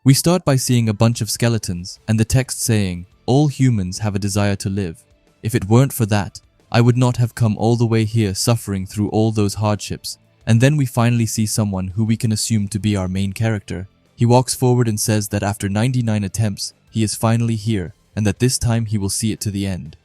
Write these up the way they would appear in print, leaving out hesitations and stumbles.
We start by seeing a bunch of skeletons and the text saying, "All humans have a desire to live. If it weren't for that, I would not have come all the way here suffering through all those hardships." And then we finally see someone who we can assume to be our main character. He walks forward and says that after 99 attempts, he is finally here, and that this time he will see it to the end.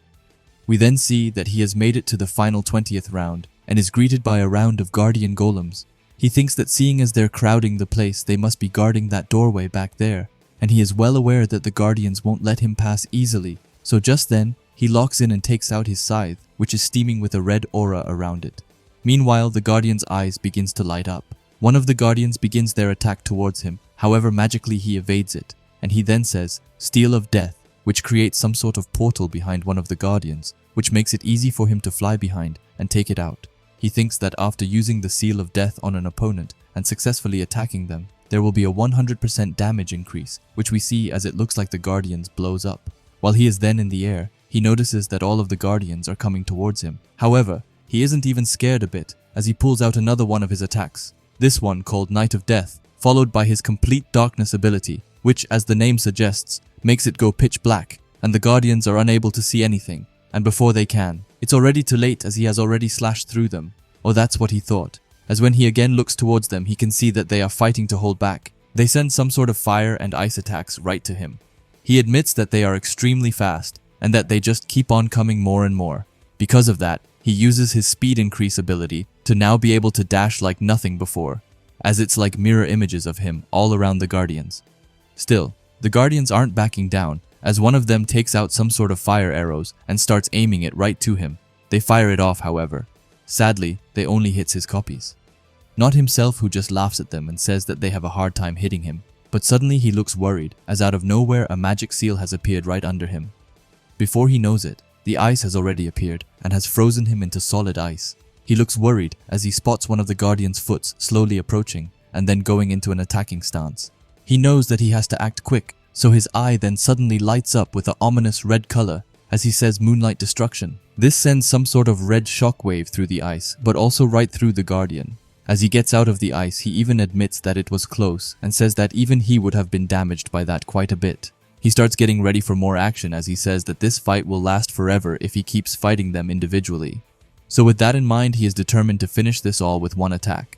We then see that he has made it to the final 20th round, and is greeted by a round of guardian golems. He thinks that seeing as they're crowding the place, they must be guarding that doorway back there, and he is well aware that the guardians won't let him pass easily, so just then, he locks in and takes out his scythe, which is steaming with a red aura around it. Meanwhile, the guardian's eyes begins to light up. One of the guardians begins their attack towards him, however magically he evades it, and he then says, "Steel of Death," which creates some sort of portal behind one of the guardians, which makes it easy for him to fly behind and take it out. He thinks that after using the Seal of Death on an opponent and successfully attacking them, there will be a 100% damage increase, which we see as it looks like the guardians blows up. While he is then in the air, he notices that all of the guardians are coming towards him. However, he isn't even scared a bit, as he pulls out another one of his attacks. This one called Night of Death, followed by his Complete Darkness ability, which, as the name suggests, makes it go pitch black, and the guardians are unable to see anything, and before they can, it's already too late as he has already slashed through them. Or that's what he thought, as when he again looks towards them, he can see that they are fighting to hold back. They send some sort of fire and ice attacks right to him. He admits that they are extremely fast, and that they just keep on coming more and more. Because of that, he uses his speed increase ability to now be able to dash like nothing before, as it's like mirror images of him all around the guardians. Still, the guardians aren't backing down, as one of them takes out some sort of fire arrows and starts aiming it right to him. They fire it off, however. Sadly, they only hits his copies. Not himself, who just laughs at them and says that they have a hard time hitting him, but suddenly he looks worried as out of nowhere a magic seal has appeared right under him. Before he knows it, the ice has already appeared and has frozen him into solid ice. He looks worried as he spots one of the guardian's foots slowly approaching and then going into an attacking stance. He knows that he has to act quick, so his eye then suddenly lights up with an ominous red color as he says Moonlight Destruction. This sends some sort of red shockwave through the ice, but also right through the guardian. As he gets out of the ice, he even admits that it was close and says that even he would have been damaged by that quite a bit. He starts getting ready for more action as he says that this fight will last forever if he keeps fighting them individually. So with that in mind, he is determined to finish this all with one attack.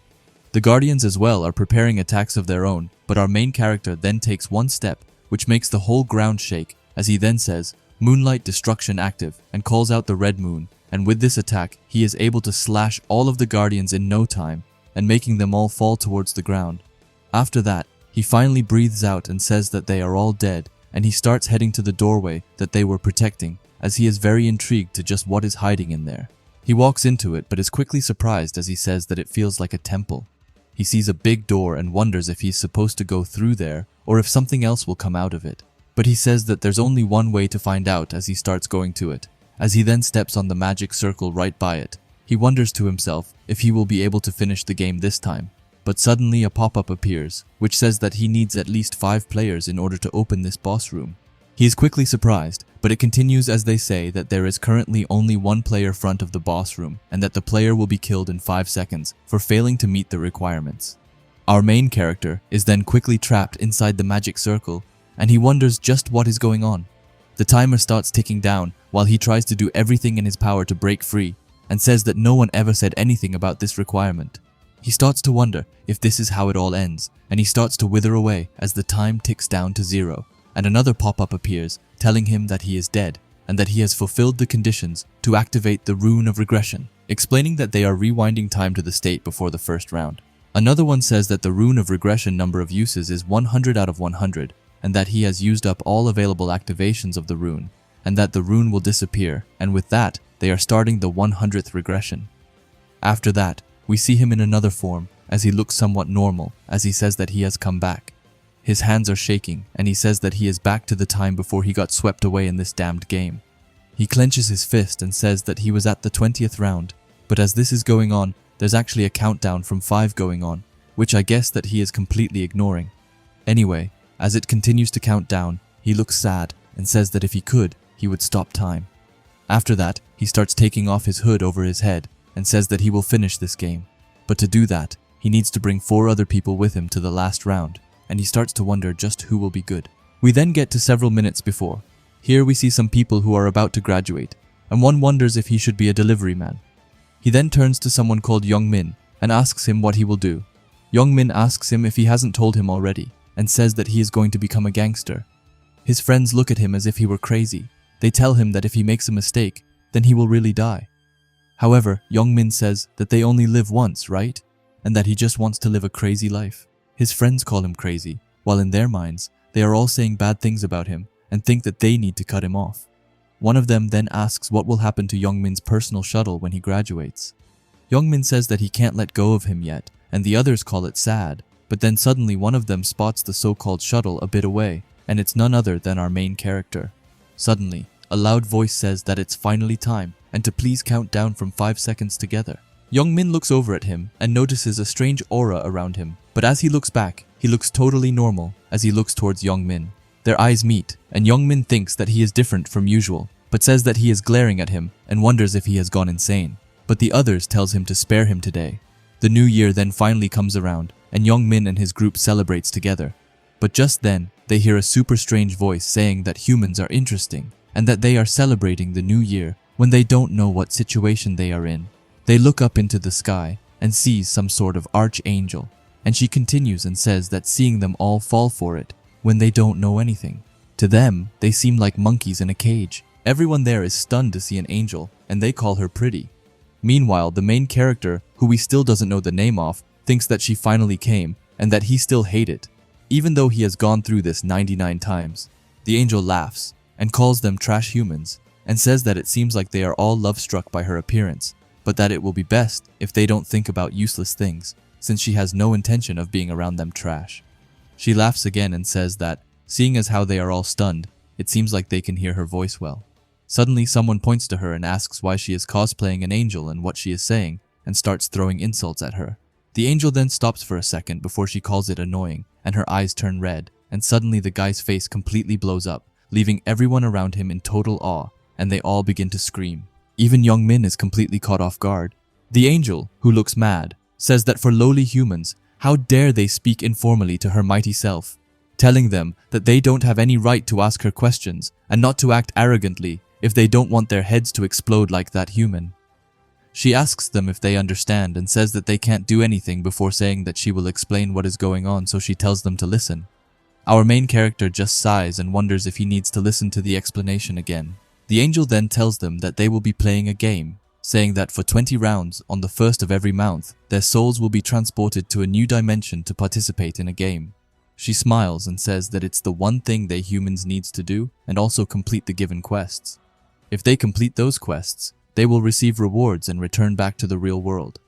The guardians as well are preparing attacks of their own, but our main character then takes one step, which makes the whole ground shake, as he then says, "Moonlight Destruction active," and calls out the red moon, and with this attack, he is able to slash all of the guardians in no time, and making them all fall towards the ground. After that, he finally breathes out and says that they are all dead, and he starts heading to the doorway that they were protecting, as he is very intrigued to just what is hiding in there. He walks into it but is quickly surprised as he says that it feels like a temple. He sees a big door and wonders if he's supposed to go through there or if something else will come out of it. But he says that there's only one way to find out as he starts going to it. As he then steps on the magic circle right by it, he wonders to himself if he will be able to finish the game this time. But suddenly a pop-up appears, which says that he needs at least 5 players in order to open this boss room. He is quickly surprised, but it continues as they say that there is currently only one player front of the boss room and that the player will be killed in 5 seconds for failing to meet the requirements. Our main character is then quickly trapped inside the magic circle, and he wonders just what is going on. The timer starts ticking down while he tries to do everything in his power to break free, and says that no one ever said anything about this requirement. He starts to wonder if this is how it all ends, and he starts to wither away as the time ticks down to 0, and another pop-up appears telling him that he is dead, and that he has fulfilled the conditions to activate the Rune of Regression, explaining that they are rewinding time to the state before the first round. Another one says that the Rune of Regression number of uses is 100 out of 100, and that he has used up all available activations of the rune, and that the rune will disappear, and with that, they are starting the 100th regression. After that, we see him in another form, as he looks somewhat normal, as he says that he has come back. His hands are shaking, and he says that he is back to the time before he got swept away in this damned game. He clenches his fist and says that he was at the 20th round, but as this is going on, there's actually a countdown from 5 going on, which I guess that he is completely ignoring. Anyway, as it continues to count down, he looks sad and says that if he could, he would stop time. After that, he starts taking off his hood over his head and says that he will finish this game. But to do that, he needs to bring 4 other people with him to the last round, and he starts to wonder just who will be good. We then get to several minutes before. Here we see some people who are about to graduate, and one wonders if he should be a delivery man. He then turns to someone called Youngmin and asks him what he will do. Youngmin asks him if he hasn't told him already, and says that he is going to become a gangster. His friends look at him as if he were crazy. They tell him that if he makes a mistake, then he will really die. However, Youngmin says that they only live once, right? And that he just wants to live a crazy life. His friends call him crazy, while in their minds, they are all saying bad things about him and think that they need to cut him off. One of them then asks what will happen to Youngmin's personal shuttle when he graduates. Youngmin says that he can't let go of him yet, and the others call it sad, but then suddenly one of them spots the so-called shuttle a bit away, and it's none other than our main character. Suddenly, a loud voice says that it's finally time, and to please count down from 5 seconds together. Youngmin looks over at him and notices a strange aura around him, but as he looks back, he looks totally normal as he looks towards Youngmin. Their eyes meet, and Youngmin thinks that he is different from usual, but says that he is glaring at him and wonders if he has gone insane. But the others tells him to spare him today. The new year then finally comes around, and Youngmin and his group celebrates together. But just then, they hear a super strange voice saying that humans are interesting, and that they are celebrating the new year when they don't know what situation they are in. They look up into the sky and see some sort of archangel, and she continues and says that seeing them all fall for it when they don't know anything. To them, they seem like monkeys in a cage. Everyone there is stunned to see an angel, and they call her pretty. Meanwhile, the main character, who we still doesn't know the name of, thinks that she finally came, and that he still hates it, even though he has gone through this 99 times. The angel laughs, and calls them trash humans, and says that it seems like they are all love-struck by her appearance, but that it will be best if they don't think about useless things, since she has no intention of being around them trash. She laughs again and says that, seeing as how they are all stunned, it seems like they can hear her voice well. Suddenly someone points to her and asks why she is cosplaying an angel and what she is saying, and starts throwing insults at her. The angel then stops for a second before she calls it annoying, and her eyes turn red, and suddenly the guy's face completely blows up, leaving everyone around him in total awe, and they all begin to scream. Even Youngmin is completely caught off guard. The angel, who looks mad, says that for lowly humans, how dare they speak informally to her mighty self, telling them that they don't have any right to ask her questions and not to act arrogantly if they don't want their heads to explode like that human. She asks them if they understand and says that they can't do anything before saying that she will explain what is going on, so she tells them to listen. Our main character just sighs and wonders if he needs to listen to the explanation again. The angel then tells them that they will be playing a game, saying that for 20 rounds on the first of every month, their souls will be transported to a new dimension to participate in a game. She smiles and says that it's the one thing they humans needs to do and also complete the given quests. If they complete those quests, they will receive rewards and return back to the real world.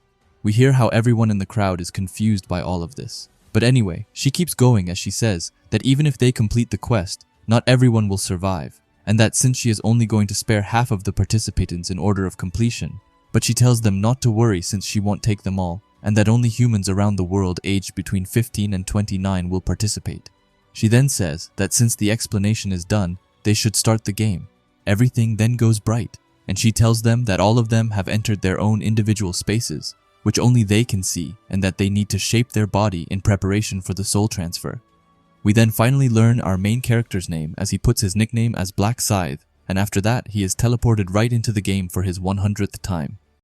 We hear how everyone in the crowd is confused by all of this. But anyway, she keeps going as she says that even if they complete the quest, not everyone will survive, and that since she is only going to spare half of the participants in order of completion, but she tells them not to worry since she won't take them all, and that only humans around the world aged between 15 and 29 will participate. She then says that since the explanation is done, they should start the game. Everything then goes bright, and she tells them that all of them have entered their own individual spaces, which only they can see, and that they need to shape their body in preparation for the soul transfer. We then finally learn our main character's name as he puts his nickname as Black Scythe, and after that he is teleported right into the game for his 100th time.